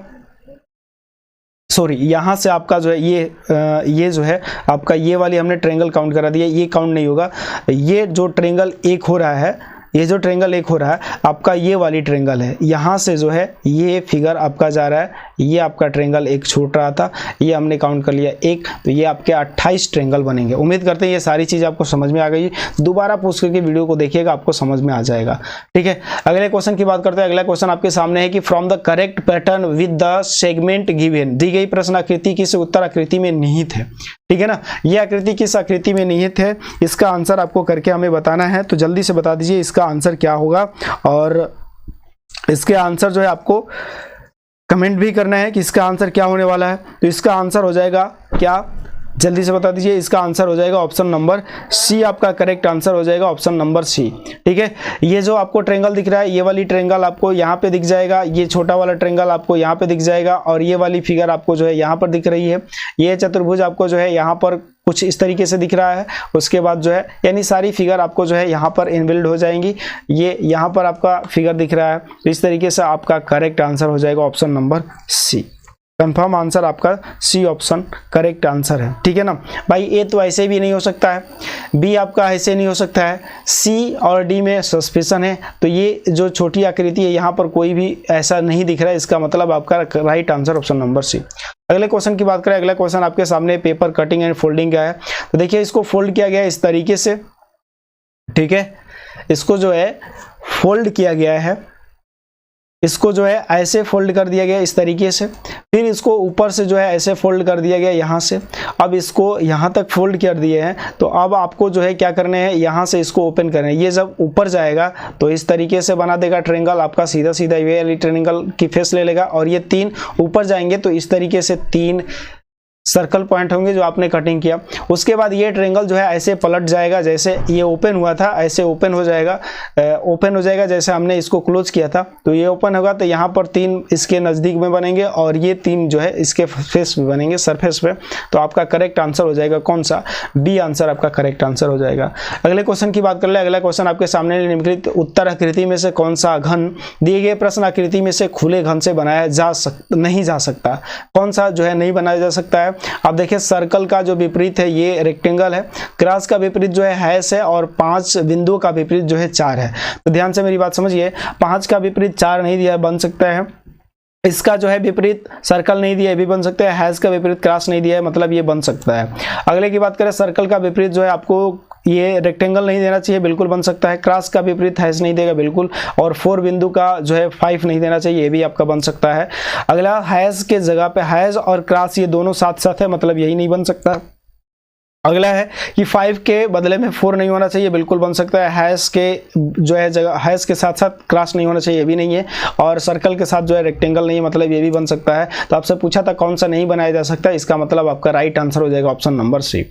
सॉरी, यहाँ से आपका जो है ये जो है आपका ये वाली हमने ट्रायंगल काउंट करा दिया, ये काउंट नहीं होगा। ये जो ट्रायंगल एक हो रहा है, ये जो ट्रायंगल एक हो रहा है आपका ये वाली ट्रायंगल है, यहाँ से जो है ये फिगर आपका जा रहा है, ये आपका ट्रायंगल एक छूट रहा था, ये हमने काउंट कर लिया एक, तो ये आपके 28 ट्रायंगल बनेंगे। उम्मीद करते हैं ये सारी चीज़ आपको समझ में आ गई। दोबारा पूछ करके वीडियो को देखिएगा, आपको समझ में आ जाएगा। ठीक है, अगले क्वेश्चन की बात करते हैं। अगला क्वेश्चन आपके सामने है कि from the correct pattern with the segment given, दी गई प्रश्न आकृति किस उत्तर आकृति में निहित है। ठीक है ना, ये आकृति किस आकृति में निहित है, इसका आंसर आपको करके हमें बताना है। तो जल्दी से बता दीजिए इसका आंसर क्या होगा, और इसके आंसर जो है आपको कमेंट भी करना है कि इसका आंसर क्या होने वाला है। तो इसका आंसर हो जाएगा क्या, जल्दी से बता दीजिए। इसका आंसर हो जाएगा ऑप्शन नंबर सी, आपका करेक्ट आंसर हो जाएगा ऑप्शन नंबर सी। ठीक है, ये जो आपको ट्रायंगल दिख रहा है, ये वाली ट्रायंगल आपको यहाँ पे दिख जाएगा, ये छोटा वाला ट्रायंगल आपको यहाँ पे दिख जाएगा, और ये वाली फिगर आपको जो है यहाँ पर दिख रही है। ये चतुर्भुज आपको जो है यहाँ पर कुछ इस तरीके से दिख रहा है। उसके बाद जो है यानी सारी फिगर आपको जो है यहाँ पर इनबिल्ड हो जाएंगी। ये यहाँ पर आपका फिगर दिख रहा है, तो इस तरीके से आपका करेक्ट आंसर हो जाएगा option number C. Confirm answer आपका सी ऑप्शन करेक्ट आंसर है। ठीक है ना भाई, ए तो ऐसे भी नहीं हो सकता है, बी आपका ऐसे नहीं हो सकता है, सी और डी में सस्पेंशन है, तो ये जो छोटी आकृति है यहाँ पर कोई भी ऐसा नहीं दिख रहा है, इसका मतलब आपका right answer option number C. अगले क्वेश्चन की बात करें, अगला क्वेश्चन आपके सामने पेपर कटिंग एंड फोल्डिंग का है। तो देखिए इसको फोल्ड किया गया है इस तरीके से, ठीक है, इसको जो है फोल्ड किया गया है, इसको जो है ऐसे फोल्ड कर दिया गया इस तरीके से, फिर इसको ऊपर से जो है ऐसे फोल्ड कर दिया गया यहाँ से। अब इसको यहाँ तक फोल्ड कर दिए हैं, तो अब आपको जो है क्या करने हैं, यहाँ से इसको ओपन करना है। ये जब ऊपर जाएगा तो इस तरीके से बना देगा ट्रायंगल, आपका सीधा सीधा ये वाली ट्रायंगल की फेस ले लेगा, और ये तीन ऊपर जाएंगे तो इस तरीके से तीन सर्कल पॉइंट होंगे जो आपने कटिंग किया। उसके बाद ये ट्रायंगल जो है ऐसे पलट जाएगा, जैसे ये ओपन हुआ था ऐसे ओपन हो जाएगा, जैसे हमने इसको क्लोज किया था, तो ये ओपन होगा, तो यहाँ पर तीन इसके नज़दीक में बनेंगे और ये तीन जो है इसके फेस में बनेंगे, सरफेस पे। तो आपका करेक्ट आंसर हो जाएगा कौन सा, बी आंसर आपका करेक्ट आंसर हो जाएगा। अगले क्वेश्चन की बात कर ले। अगला क्वेश्चन आपके सामने निम्नलिखित उत्तर आकृति में से कौन सा घन दिए गए प्रश्न आकृति में से खुले घन से बनाया नहीं जा सकता, कौन सा जो है नहीं बनाया जा सकता है। अब देखिए सर्कल का जो विपरीत है ये रेक्टेंगल है, क्रॉस का विपरीत जो है हैश है, और 5 बिंदुओं का विपरीत जो है 4 है। तो ध्यान से मेरी बात समझिए, 5 का विपरीत 4 नहीं दिया, बन सकता है। इसका जो है विपरीत सर्कल नहीं दिया है, भी बन सकता है। हैश का विपरीत क्रॉस नहीं दिया है, मतलब ये बन सकता है। अगले की बात करें, सर्कल का विपरीत जो है आपको ये रेक्टेंगल नहीं देना चाहिए, बिल्कुल बन सकता है। क्रॉस का विपरीत हैश नहीं देगा बिल्कुल, और 4 बिंदु का जो है 5 नहीं देना चाहिए, ये भी आपका बन सकता है। अगला हैश के जगह पे हैश और क्रॉस ये दोनों साथ साथ है, मतलब यही नहीं बन सकता। अगला है कि 5 के बदले में 4 नहीं होना चाहिए, बिल्कुल बन सकता है। हैश के जो है जगह हैश के साथ साथ क्रॉस नहीं होना चाहिए, ये भी नहीं है, और सर्कल के साथ जो है रेक्टेंगल नहीं है, मतलब ये भी बन सकता है। तो आपसे पूछा था कौन सा नहीं बनाया जा सकता, इसका मतलब आपका राइट आंसर हो जाएगा ऑप्शन नंबर सी।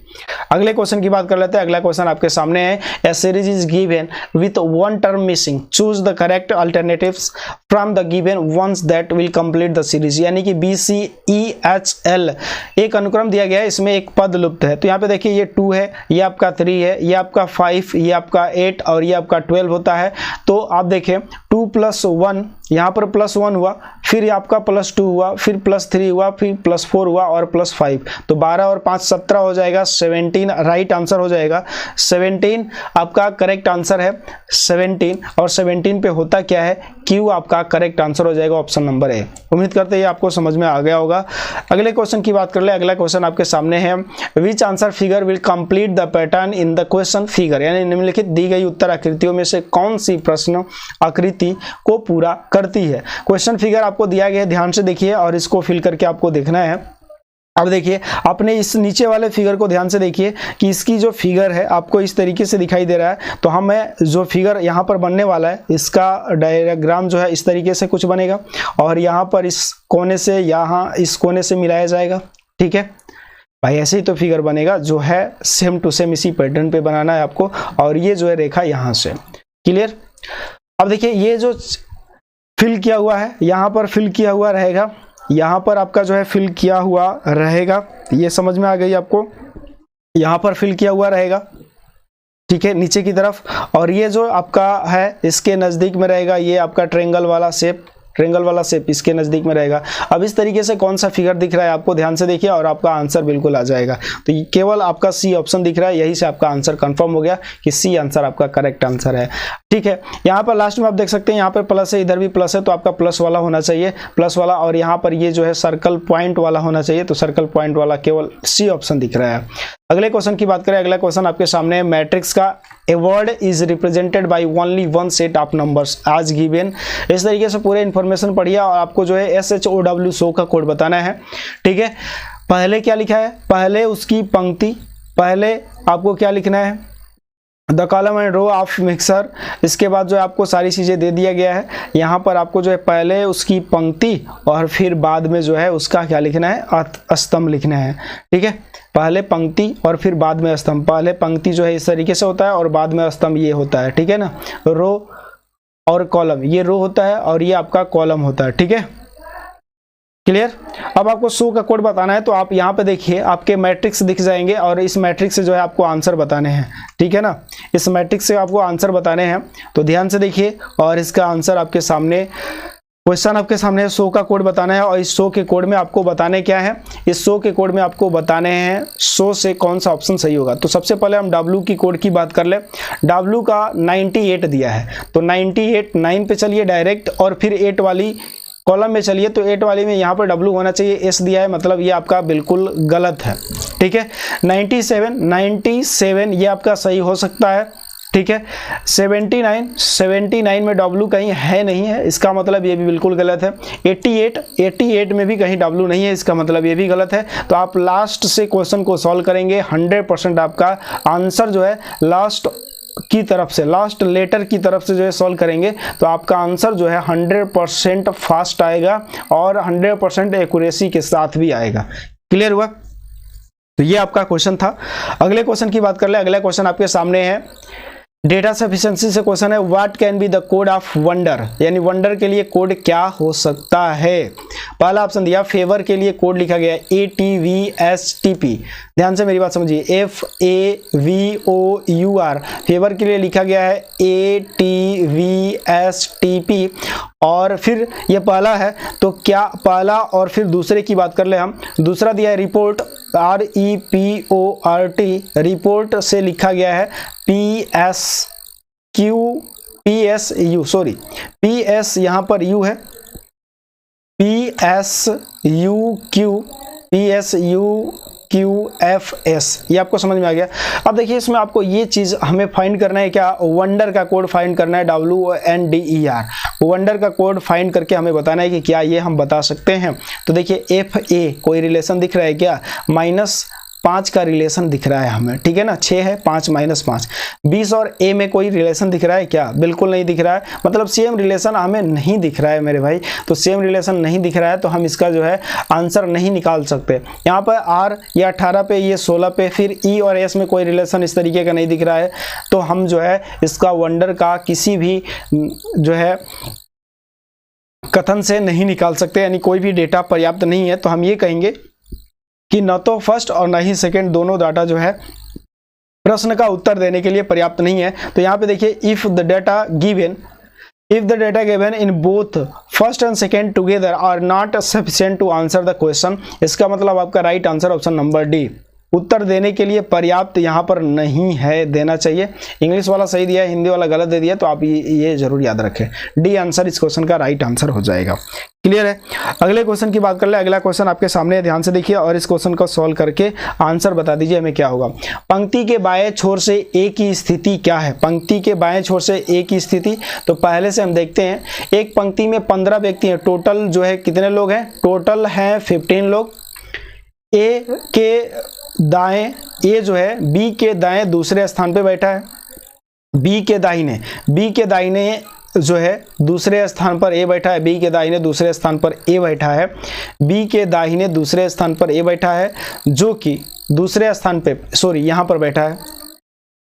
अगले क्वेश्चन की बात कर लेते हैं। अगला क्वेश्चन आपके सामने है, a series is given with one term missing, choose the correct alternatives from the given ones that will complete the series. यानी कि BCEHL एक अनुक्रम दिया गया है, इसमें एक पद लुप्त है। तो यहाँ पे देखिए ये 2 है, ये आपका 3 है, ये आपका 5, ये आपका 8 और ये आपका 12 होता है। तो आप देखें 2 + 1, यहाँ पर +1 हुआ, फिर आपका +2 हुआ, फिर +3 हुआ, फिर +4 हुआ और +5, तो 12 और 5 17 हो जाएगा, 17 राइट आंसर हो जाएगा। 17 आपका करेक्ट आंसर है, 17 और 17 पे होता क्या है, Q आपका करेक्ट आंसर हो जाएगा ऑप्शन नंबर ए। उम्मीद करते हैं आपको समझ में आ गया होगा। अगले क्वेश्चन की बात कर ले। अगला क्वेश्चन आपके सामने है, विच answer figure will complete the pattern in the question figure. यानी निम्नलिखित दी गई उत्तर आकृतियों में से कौन सी प्रश्न आकृति को पूरा करती है। क्वेश्चन फिगर आपको दिया गया है, ध्यान से देखिए और इसको फिल करके आपको देखना है। अब देखिए आपने इस नीचे वाले फिगर को ध्यान से देखिए कि इसकी जो फिगर है आपको इस तरीके से दिखाई दे रहा है। तो हमें जो फिगर यहाँ पर बनने वाला है, इसका डायग्राम जो है इस तरीके से कुछ बनेगा, और यहाँ पर इस कोने से यहाँ इस कोने से मिलाया जाएगा। ठीक है भाई, ऐसे ही तो फिगर बनेगा, जो है सेम टू सेम इसी पैटर्न पे बनाना है आपको, और ये जो है रेखा यहाँ से। क्लियर, अब देखिए ये जो फिल किया हुआ है यहाँ पर फिल किया हुआ रहेगा, यहाँ पर आपका जो है फिल किया हुआ रहेगा, ये समझ में आ गई आपको, यहाँ पर फिल किया हुआ रहेगा, ठीक है, नीचे की तरफ। और ये जो आपका है इसके नज़दीक में रहेगा, ये आपका ट्रायंगल वाला शेप इसके नज़दीक में रहेगा। अब इस तरीके से कौन सा फिगर दिख रहा है आपको ध्यान से देखिए और आपका आंसर बिल्कुल आ जाएगा। तो केवल आपका सी ऑप्शन दिख रहा है, यही से आपका आंसर कंफर्म हो गया कि सी आंसर आपका करेक्ट आंसर है, ठीक है। यहाँ पर लास्ट में आप देख सकते हैं यहाँ पर प्लस है, इधर भी प्लस है, तो आपका प्लस वाला होना चाहिए, प्लस वाला। और यहाँ पर ये जो है सर्कल पॉइंट वाला होना चाहिए, तो सर्कल पॉइंट वाला केवल सी ऑप्शन दिख रहा है। अगले क्वेश्चन की बात करें, अगला क्वेश्चन आपके सामने है, मैट्रिक्स का a word is represented by only one set of numbers as given. इस तरीके से पूरे इन्फॉर्मेशन पढ़िए और आपको जो है SHOW शो का कोड बताना है, ठीक है। पहले क्या लिखा है, पहले उसकी पंक्ति, पहले आपको क्या लिखना है, the column and row of mixer. इसके बाद जो है आपको सारी चीज़ें दे दिया गया है, यहाँ पर आपको जो है पहले उसकी पंक्ति और फिर बाद में जो है उसका क्या लिखना है, स्तंभ लिखना है, ठीक है। पहले पंक्ति और फिर बाद में स्तंभ, पहले पंक्ति जो है इस तरीके से होता है और बाद में स्तंभ ये होता है, ठीक है ना। रो और कॉलम, ये रो होता है और ये आपका कॉलम होता है, ठीक है, क्लियर। अब आपको शो का कोड बताना है, तो आप यहाँ पे देखिए आपके मैट्रिक्स दिख जाएंगे और इस मैट्रिक्स से जो है आपको आंसर बताने हैं, ठीक है ना। इस मैट्रिक्स से आपको आंसर बताने हैं, तो ध्यान से देखिए और इसका आंसर आपके सामने, क्वेश्चन आपके सामने शो का कोड बताना है। और इस शो के कोड में आपको बताने क्या है, इस शो के कोड में आपको बताने हैं शो से कौन सा ऑप्शन सही होगा। तो सबसे पहले हम W की कोड की बात कर ले। W का 98 दिया है, तो 98 9 पे चलिए डायरेक्ट और फिर 8 वाली कॉलम में चलिए, तो 8 वाली में यहाँ पर W होना चाहिए, S दिया है, मतलब ये आपका बिल्कुल गलत है, ठीक है। 97 ये आपका सही हो सकता है, ठीक है। 79 में W कहीं है नहीं है, इसका मतलब ये भी बिल्कुल गलत है। 88 में भी कहीं W नहीं है, इसका मतलब ये भी गलत है। तो आप लास्ट से क्वेश्चन को सॉल्व करेंगे, 100% आपका आंसर जो है लास्ट की तरफ से, लास्ट लेटर की तरफ से जो है सॉल्व करेंगे, तो आपका आंसर जो है 100% फास्ट आएगा और 100% एक्यूरेसी के साथ भी आएगा। क्लियर हुआ? तो ये आपका क्वेश्चन था। अगले क्वेश्चन की बात कर ले। अगला क्वेश्चन आपके सामने है, डेटा सफिशिएंसी से क्वेश्चन है, what can be the code of wonder, यानी वंडर के लिए कोड क्या हो सकता है। पहला ऑप्शन दिया, फेवर के लिए कोड लिखा गया है ATVSTP, ध्यान से मेरी बात समझिए, FAVOUR, फेवर के लिए लिखा गया है ATVSTP। और फिर ये पहला है, तो क्या पहला और फिर दूसरे की बात कर ले हम। दूसरा दिया है रिपोर्ट, REPORT, रिपोर्ट से लिखा गया है PS यहाँ पर U है, PSUQFS, ये आपको समझ में आ गया। अब देखिए इसमें आपको ये चीज़ हमें फाइंड करना है, क्या वंडर का कोड फाइंड करना है, WNDER, वंडर का कोड फाइंड करके हमें बताना है कि क्या ये हम बता सकते हैं। तो देखिए FA कोई रिलेशन दिख रहा है क्या, -5 का रिलेशन दिख रहा है हमें, ठीक है ना, 6 है 5 -5। 20 और A में कोई रिलेशन दिख रहा है क्या, बिल्कुल नहीं दिख रहा है, मतलब सेम रिलेशन हमें नहीं दिख रहा है मेरे भाई। तो सेम रिलेशन नहीं दिख रहा है तो हम इसका जो है आंसर नहीं निकाल सकते। यहाँ पर R ये 18 पे, ये 16 पे, फिर E और S में कोई रिलेशन इस तरीके का नहीं दिख रहा है, तो हम जो है इसका वंडर का किसी भी जो है कथन से नहीं निकाल सकते, यानी कोई भी डेटा पर्याप्त नहीं है। तो हम ये कहेंगे कि न तो फर्स्ट और न ही सेकंड दोनों डाटा जो है प्रश्न का उत्तर देने के लिए पर्याप्त नहीं है। तो यहाँ पे देखिए, if the data given in both first and second together are not sufficient to answer the question, इसका मतलब आपका right answer option number D, उत्तर देने के लिए पर्याप्त यहाँ पर नहीं है, देना चाहिए। इंग्लिश वाला सही दिया है, हिंदी वाला गलत दे दिया, तो आप ये जरूर याद रखें, डी आंसर इस क्वेश्चन का राइट आंसर हो जाएगा। क्लियर है? अगले क्वेश्चन की बात कर ले। अगला क्वेश्चन आपके सामने है, ध्यान से देखिए और इस क्वेश्चन को सॉल्व करके आंसर बता दीजिए हमें क्या होगा। पंक्ति के बाएं छोर से ए की स्थिति क्या है, पंक्ति के बाएं छोर से ए की स्थिति। तो पहले से हम देखते हैं, एक पंक्ति में 15 व्यक्ति हैं, टोटल जो है कितने लोग हैं, टोटल हैं 15 लोग। ए के दाएं, ए जो है बी के दाएं दूसरे स्थान पे बैठा है, बी के दाहिने जो है दूसरे स्थान पर ए बैठा है, बी के दाहिने दूसरे स्थान पर ए बैठा है, बी के दाहिने दूसरे स्थान पर ए बैठा है, जो कि दूसरे स्थान पे यहाँ पर बैठा है,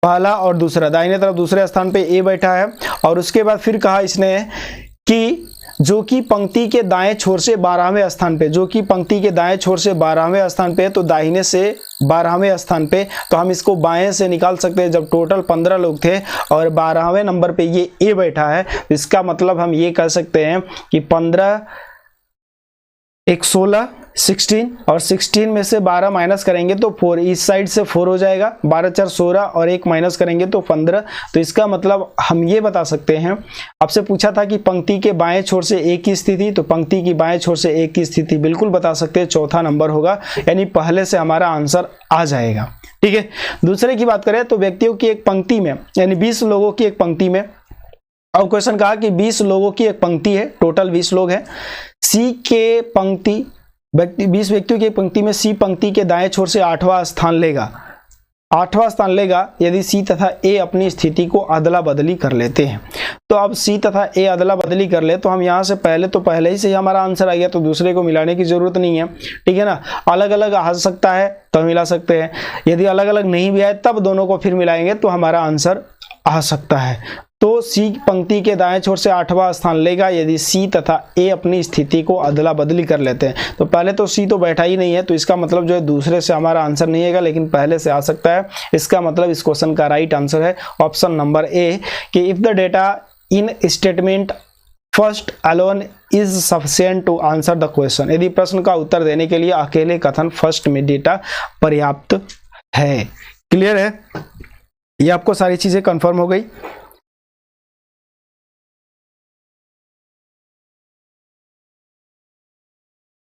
पहला और दूसरा दाहिने तरफ दूसरे स्थान पे ए बैठा है, और उसके बाद फिर कहा इसने कि जो कि पंक्ति के दाएं छोर से 12वें स्थान पे, जो कि पंक्ति के दाएं छोर से 12वें स्थान पे, तो दाहिने से 12वें स्थान पे, तो हम इसको बाएं से निकाल सकते हैं। जब टोटल 15 लोग थे और 12वें नंबर पे ये ए बैठा है, इसका मतलब हम ये कह सकते हैं कि 15 एक 16 16 और 16 में से 12 माइनस करेंगे तो 4, इस साइड से 4 हो जाएगा, 12 4 16 और 1 माइनस करेंगे तो 15। तो इसका मतलब हम ये बता सकते हैं, आपसे पूछा था कि पंक्ति के बाएं छोर से एक की स्थिति, तो पंक्ति की बाएं छोर से एक की स्थिति बिल्कुल बता सकते हैं, चौथा नंबर होगा, यानी पहले से हमारा आंसर आ जाएगा। ठीक है, दूसरे की बात करें तो व्यक्तियों की एक पंक्ति में, यानी 20 लोगों की एक पंक्ति में, अब क्वेश्चन कहा कि 20 लोगों की एक पंक्ति है, टोटल 20 लोग हैं। सी के पंक्ति 20 व्यक्तियों की पंक्ति में सी पंक्ति के दाएं छोर से 8वां स्थान लेगा, 8वां स्थान लेगा यदि सी तथा ए अपनी स्थिति को अदला बदली कर लेते हैं। तो अब सी तथा ए अदला बदली कर ले तो हम यहाँ से पहले ही से हमारा आंसर आ गया, तो दूसरे को मिलाने की जरूरत नहीं है। ठीक है ना, अलग अलग आ सकता है तो मिला सकते हैं, यदि अलग अलग नहीं भी आए तब दोनों को फिर मिलाएंगे तो हमारा आंसर आ सकता है। तो सी पंक्ति के दाएं छोर से 8वां स्थान लेगा यदि सी तथा ए अपनी स्थिति को अदला बदली कर लेते हैं। तो पहले तो सी तो बैठा ही नहीं है, तो इसका मतलब जो है दूसरे से हमारा आंसर नहीं आएगा, लेकिन पहले से आ सकता है। इसका मतलब इस क्वेश्चन का राइट आंसर है ऑप्शन नंबर ए, कि if the data in statement first alone is sufficient to answer the question, यदि प्रश्न का उत्तर देने के लिए अकेले कथन फर्स्ट में डेटा पर्याप्त है। क्लियर है, ये आपको सारी चीजें कंफर्म हो गई।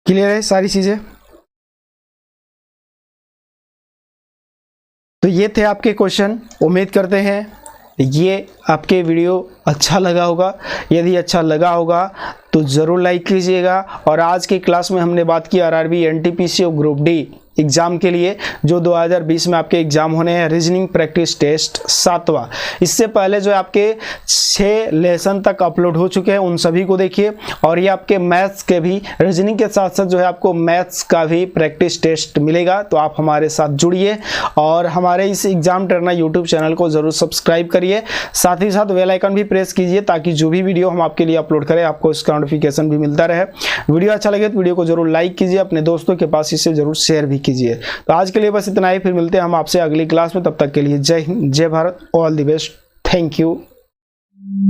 क्लियर है सारी चीजें। तो ये थे आपके क्वेश्चन, उम्मीद करते हैं ये आपके वीडियो अच्छा लगा होगा। यदि अच्छा लगा होगा तो ज़रूर लाइक कीजिएगा। और आज की क्लास में हमने बात की आरआरबी एनटीपीसी और ग्रुप डी एग्ज़ाम के लिए जो 2020 में आपके एग्ज़ाम होने हैं, रीजनिंग प्रैक्टिस टेस्ट 7वां। इससे पहले जो आपके 6 लेसन तक अपलोड हो चुके हैं, उन सभी को देखिए। और ये आपके मैथ्स के भी, रीजनिंग के साथ साथ जो है आपको मैथ्स का भी प्रैक्टिस टेस्ट मिलेगा, तो आप हमारे साथ जुड़िए और हमारे इस एग्जाम ट्रेनर यूट्यूब चैनल को ज़रूर सब्सक्राइब करिए। साथ ही साथ बेल आइकन भी प्रेस कीजिए ताकि जो भी वीडियो हम आपके लिए अपलोड करें आपको इसका नोटिफिकेशन भी मिलता रहे। वीडियो अच्छा लगे तो वीडियो को जरूर लाइक कीजिए, अपने दोस्तों के पास इसे जरूर शेयर भी कीजिए। तो आज के लिए बस इतना ही, फिर मिलते हैं हम आपसे अगली क्लास में। तब तक के लिए जय हिंद, जय Bharat, all the best, thank you.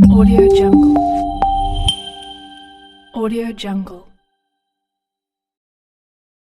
Audio Jungle. Audio Jungle.